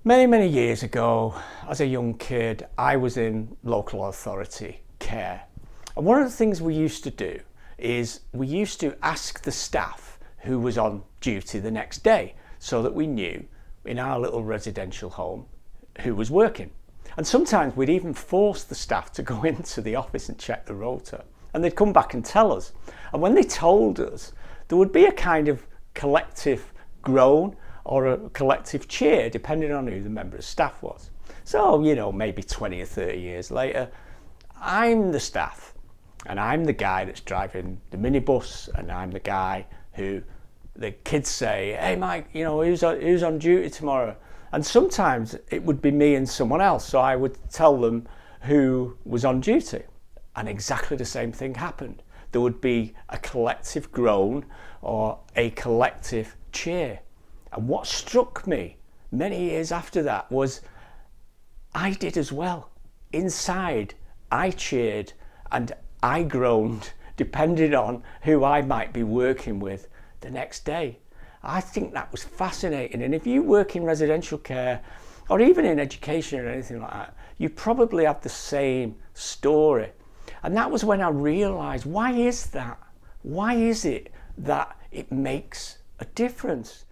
Many, many years ago, as a young kid, I was in local authority care. And one of the things we used to do is we used to ask the staff who was on duty the next day so that we knew in our little residential home who was working. And sometimes we'd even force the staff to go into the office and check the rota. And they'd come back and tell us. And when they told us, there would be a kind of collective groan or a collective cheer, depending on who the member of staff was. So, maybe 20 or 30 years later, I'm the staff, and I'm the guy that's driving the minibus, and I'm the guy who the kids say, "Hey Mike, who's on duty tomorrow?" And sometimes it would be me and someone else, so I would tell them who was on duty. And exactly the same thing happened. There would be a collective groan or a collective cheer. And what struck me many years after that was I did as well. Inside, I cheered and I groaned, depending on who I might be working with the next day. I think that was fascinating. And if you work in residential care or even in education or anything like that, you probably have the same story. And that was when I realized, why is that? Why is it that it makes a difference?